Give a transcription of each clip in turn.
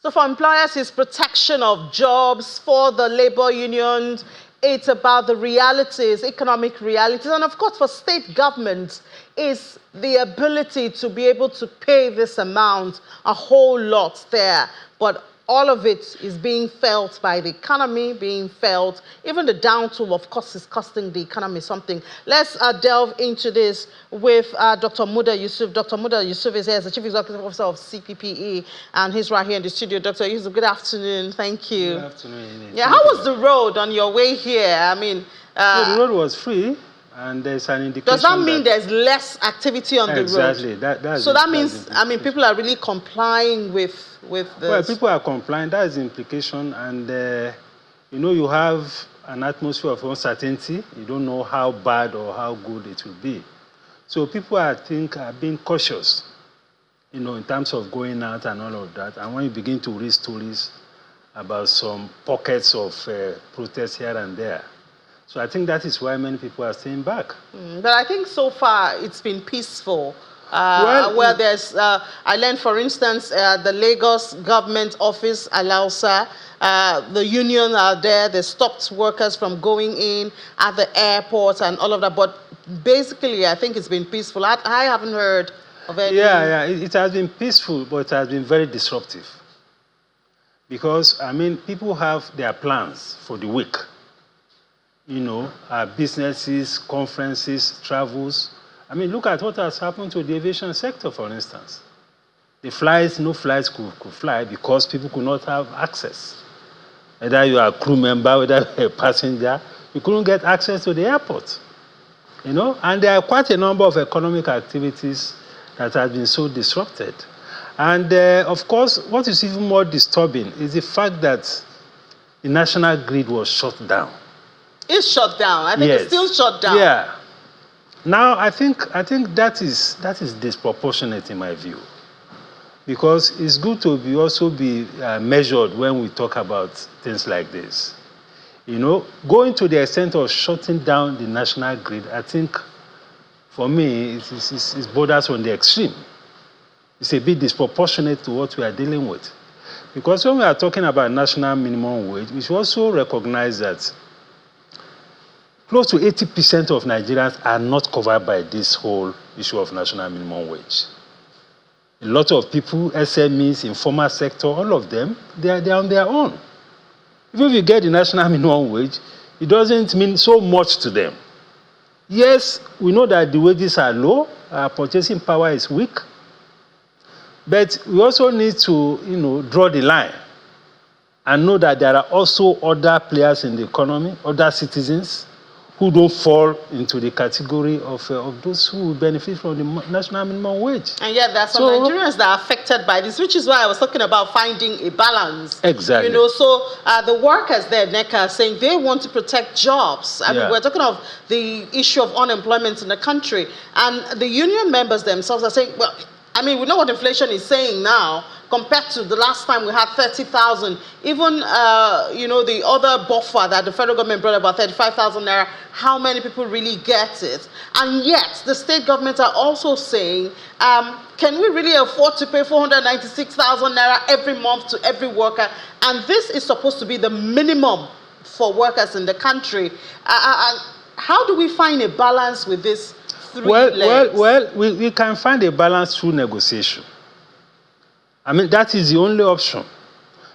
So for employers, it's protection of jobs. For the labor unions, it's about the realities, economic realities. And of course, for state governments, it's the ability to be able to pay this amount, a whole lot there. But all of it is being felt by the economy, being felt. Even the down tool, of course, is costing the economy something. Let's delve into this with Dr. Muda Yusuf. Dr. Muda Yusuf is here as the Chief Executive Officer of CPPE, and he's right here in the studio. Dr. Yusuf, good afternoon. Thank you. Good afternoon. Yeah, how was the road on your way here? I mean... the road was free, and there's an indication. Does that mean there's less activity on the road? Exactly. So that means, I mean, people are really complying with this. Well, people are complying. That is the implication. And, you know, you have an atmosphere of uncertainty. You don't know how bad or how good it will be. So people, I think, are being cautious, you know, in terms of going out and all of that. And when you begin to read stories about some pockets of protests here and there, so I think that is why many people are staying back. But I think so far it's been peaceful. Where there's, I learned, for instance, the Lagos government office, Alausa, the union are there. They stopped workers from going in at the airport and all of that. But basically, I think it's been peaceful. I haven't heard of any... Yeah, it has been peaceful, but it has been very disruptive. Because, I mean, people have their plans for the week. You know, businesses, conferences, travels. I mean, look at what has happened to the aviation sector, for instance. The flights, no flights could fly because people could not have access. Whether you are a crew member, whether you're a passenger, you couldn't get access to the airport. You know, and there are quite a number of economic activities that have been so disrupted. And of course, what is even more disturbing is the fact that the national grid was shut down. It's shut down. I think it's still shut down. Yeah. Now, I think that is disproportionate in my view, because it's good to also be measured when we talk about things like this. You know, going to the extent of shutting down the national grid, I think, for me, it borders on the extreme. It's a bit disproportionate to what we are dealing with. Because when we are talking about national minimum wage, we should also recognize that close to 80% of Nigerians are not covered by this whole issue of national minimum wage. A lot of people, SMEs, informal sector, all of them, they are on their own. Even if you get the national minimum wage, it doesn't mean so much to them. Yes, we know that the wages are low, our purchasing power is weak, but we also need to, you know, draw the line and know that there are also other players in the economy, other citizens, who don't fall into the category of those who will benefit from the national minimum wage. And yet there are some Nigerians that are affected by this, which is why I was talking about finding a balance. Exactly. You know, so the workers there, NECA, are saying they want to protect jobs. I mean, we're talking of the issue of unemployment in the country. And the union members themselves are saying, well, I mean, we know what inflation is saying now compared to the last time we had 30,000. Even, you know, the other buffer that the federal government brought about 35,000 naira, how many people really get it? And yet, the state governments are also saying, can we really afford to pay 496,000 naira every month to every worker? And this is supposed to be the minimum for workers in the country. How do we find a balance with this? Well, we can find a balance through negotiation. I mean, that is the only option.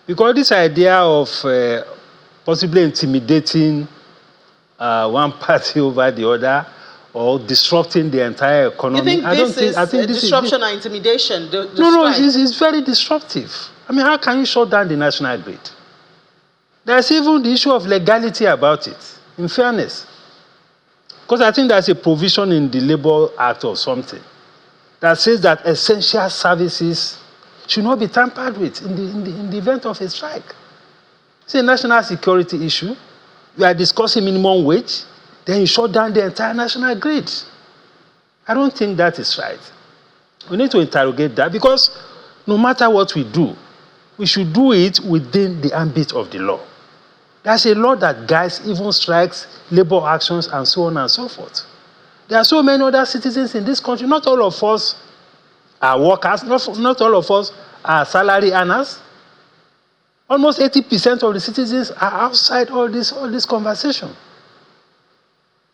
Because this idea of possibly intimidating one party over the other or disrupting the entire economy. You think this is disruption or intimidation? No, it's very disruptive. I mean, how can you shut down the national grid? There's even the issue of legality about it, in fairness. Because I think there's a provision in the Labour Act or something that says that essential services should not be tampered with in the event of a strike. It's a national security issue. We are discussing minimum wage, then you shut down the entire national grid. I don't think that is right. We need to interrogate that, because no matter what we do, we should do it within the ambit of the law. There's a law that guides even strikes, labor actions, and so on and so forth. There are so many other citizens in this country. Not all of us are workers. Not all of us are salary earners. Almost 80% of the citizens are outside all this conversation.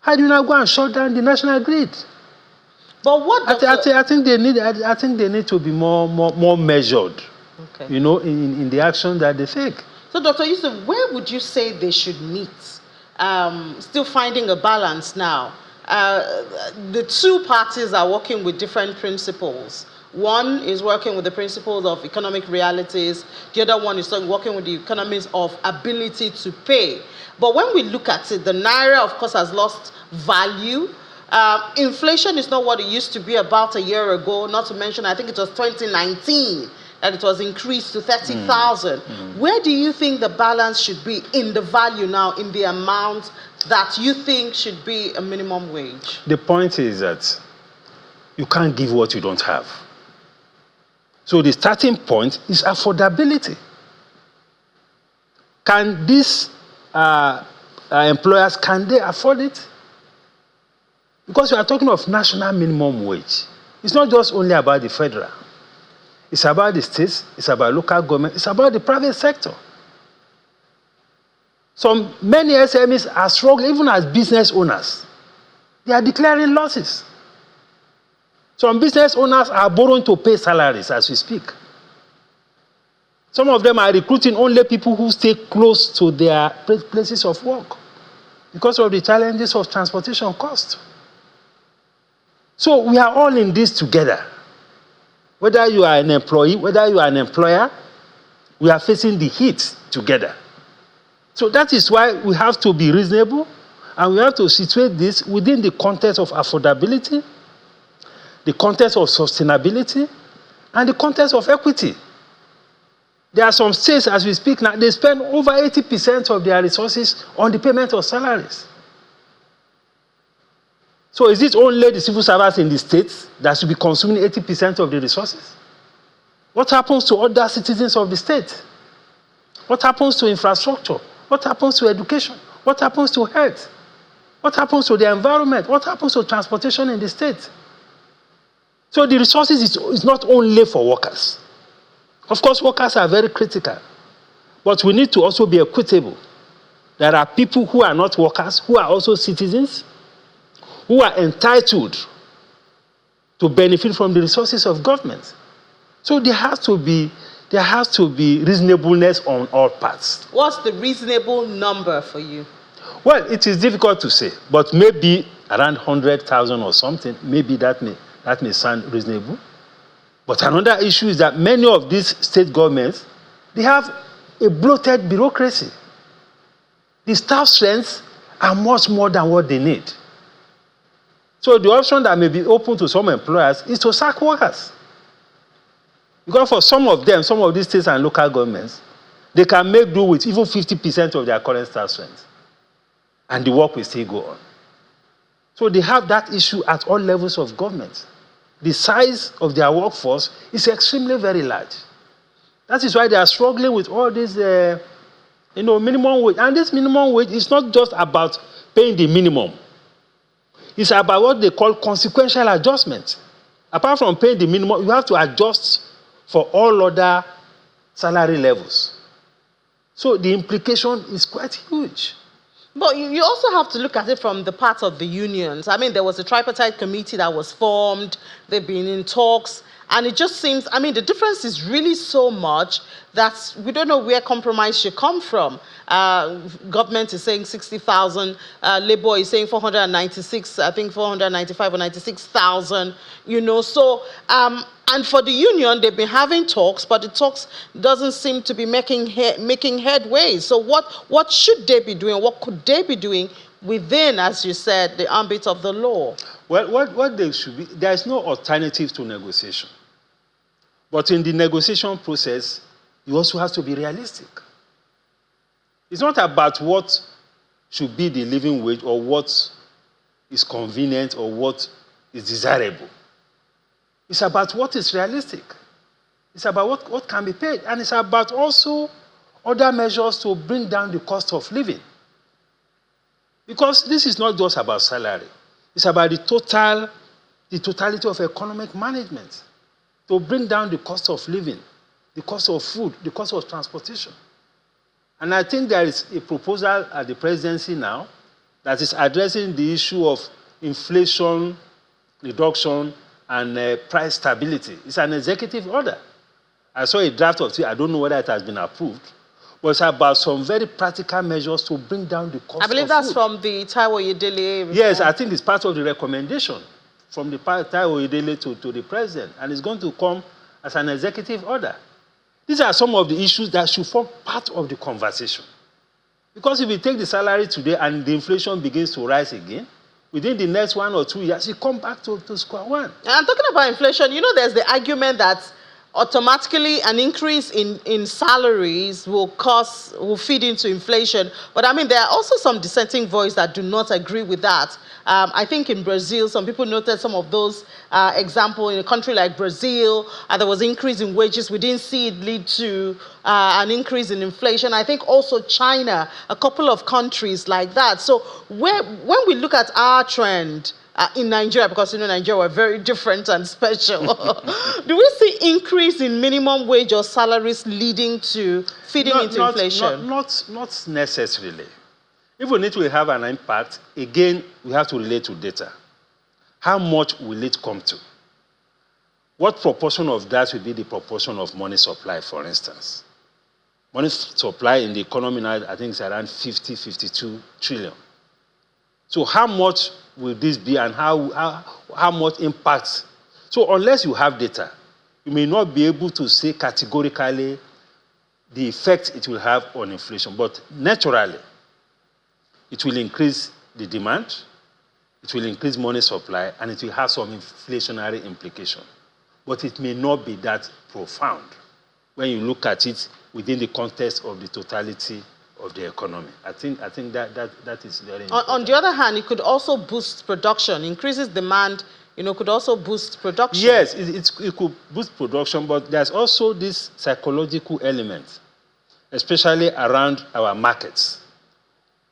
How do you now go and shut down the national grid? But what I think they need to be more measured, okay, in the action that they take. So, Dr. Yusuf, where would you say they should meet? Still finding a balance now. The two parties are working with different principles. One is working with the principles of economic realities. The other one is working with the economies of ability to pay. But when we look at it, the Naira, of course, has lost value. Inflation is not what it used to be about a year ago, not to mention, I think it was 2019 that it was increased to 30,000. Where do you think the balance should be in the value now, in the amount that you think should be a minimum wage? The point is that you can't give what you don't have. So the starting point is affordability. Can these employers, can they afford it? Because we are talking of national minimum wage. It's not just only about the federal. It's about the states, it's about local government, it's about the private sector. Many SMEs are struggling, even as business owners. They are declaring losses. Some business owners are borrowing to pay salaries as we speak. Some of them are recruiting only people who stay close to their places of work because of the challenges of transportation cost. So we are all in this together. Whether you are an employee, whether you are an employer, we are facing the heat together. So that is why we have to be reasonable, and we have to situate this within the context of affordability, the context of sustainability, and the context of equity. There are some states, as we speak now, they spend over 80% of their resources on the payment of salaries. So is it only the civil servants in the states that should be consuming 80% of the resources? What happens to other citizens of the state? What happens to infrastructure? What happens to education? What happens to health? What happens to the environment? What happens to transportation in the state? So the resources is not only for workers. Of course, workers are very critical, but we need to also be equitable. There are people who are not workers, who are also citizens, who are entitled to benefit from the resources of government. So there has to be reasonableness on all parts. What's the reasonable number for you? Well, it is difficult to say, but maybe around 100,000 or something, maybe that may sound reasonable. But another issue is that many of these state governments, they have a bloated bureaucracy. The staff strengths are much more than what they need. So the option that may be open to some employers is to sack workers. Because for some of them, some of these states and local governments, they can make do with even 50% of their current staff strength. And the work will still go on. So they have that issue at all levels of government. The size of their workforce is extremely very large. That is why they are struggling with all this minimum wage. And this minimum wage is not just about paying the minimum. It's about what they call consequential adjustment. Apart from paying the minimum, you have to adjust for all other salary levels. So the implication is quite huge. But you also have to look at it from the part of the unions. I mean, there was a tripartite committee that was formed. They've been in talks. And it just seems, I mean, the difference is really so much that we don't know where compromise should come from. Government is saying 60,000. Labour is saying 496, I think 495 or 96,000, So, and for the union, they've been having talks, but the talks doesn't seem to be making headway. So what should they be doing? What could they be doing within, as you said, the ambit of the law? Well, what they should be, there is no alternative to negotiation. But in the negotiation process, you also have to be realistic. It's not about what should be the living wage or what is convenient or what is desirable. It's about what is realistic. It's about what can be paid. And it's about also other measures to bring down the cost of living. Because this is not just about salary. It's about the totality of economic management to bring down the cost of living, the cost of food, the cost of transportation. And I think there is a proposal at the presidency now that is addressing the issue of inflation reduction and price stability. It's an executive order. I saw a draft of it. I don't know whether it has been approved. But it's about some very practical measures to bring down the cost of food. I believe that's from the Taiwo Yedele report. Yes, I think it's part of the recommendation from the Taiwo Yedele to the president. And it's going to come as an executive order. These are some of the issues that should form part of the conversation. Because if we take the salary today and the inflation begins to rise again, within the next 1 or 2 years, you come back to square one. And I'm talking about inflation. You know, there's the argument that automatically an increase in salaries will feed into inflation. But I mean, there are also some dissenting voices that do not agree with that. I think in Brazil, some people noted some of those examples. In a country like Brazil, there was increase in wages. We didn't see it lead to an increase in inflation. I think also China, a couple of countries like that. So when we look at our trend, in Nigeria, because you know Nigeria were very different and special. Do we see increase in minimum wage or salaries leading to feeding into inflation? Not necessarily. Even if we have an impact, again, we have to relate to data. How much will it come to? What proportion of that will be the proportion of money supply, for instance? Money supply in the economy now, I think, is around 52 trillion. So how much will this be and how much impact? So unless you have data, you may not be able to say categorically the effect it will have on inflation. But naturally, it will increase the demand, it will increase money supply, and it will have some inflationary implication. But it may not be that profound when you look at it within the context of the totality of the economy. I think that is very important. On the other hand, it could also boost production. Increases demand, could also boost production. Yes, it could boost production, but there's also this psychological element, especially around our markets.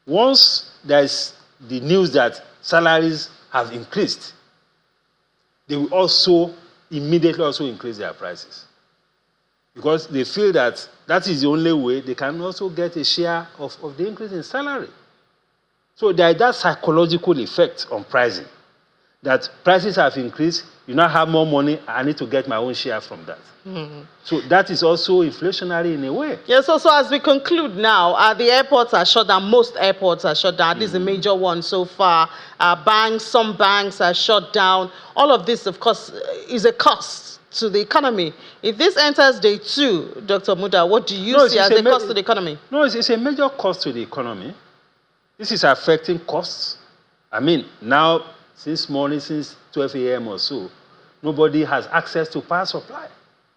Once there's the news that salaries have increased, they will also immediately increase their prices. Because they feel that that is the only way they can also get a share of the increase in salary. So there is that psychological effect on pricing, that prices have increased, you now have more money, I need to get my own share from that. Mm-hmm. So that is also inflationary in a way. Yes, so as we conclude now, the airports are shut down, most airports are shut down. This is a major one so far. Some banks are shut down. All of this, of course, is a cost to the economy. If this enters day 2, Dr. Muda, what do you see as a cost to the economy? No, it's a major cost to the economy. This is affecting costs. I mean, now, since 12 a.m. or so, nobody has access to power supply.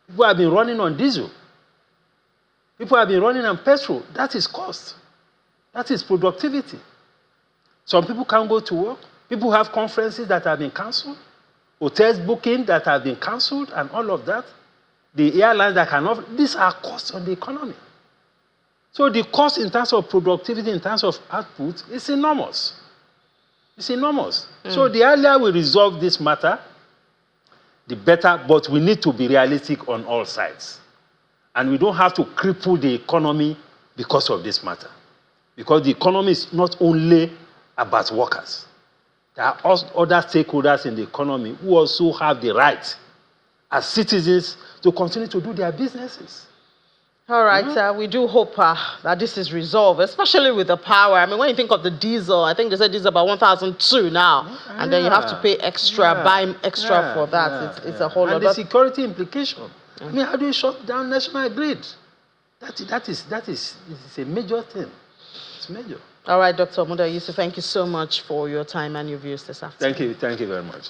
People have been running on diesel. People have been running on petrol. That is cost. That is productivity. Some people can't go to work. People have conferences that have been cancelled. Hotels booking that have been cancelled and all of that. The airlines that cannot. These are costs on the economy. So the cost in terms of productivity, in terms of output, is enormous. It's enormous. So the earlier we resolve this matter, the better, but we need to be realistic on all sides. And we don't have to cripple the economy because of this matter. Because the economy is not only about workers. There are other stakeholders in the economy who also have the right, as citizens, to continue to do their businesses. All right, we do hope that this is resolved, especially with the power. I mean, when you think of the diesel, I think they said diesel about 1,002 now, and then you have to pay extra, buy extra for that. It's a whole lot. And the security implication. I mean, how do you shut down national grid? That is a major thing. It's major. All right, Dr. Muda Yusuf, thank you so much for your time and your views this afternoon. Thank you very much.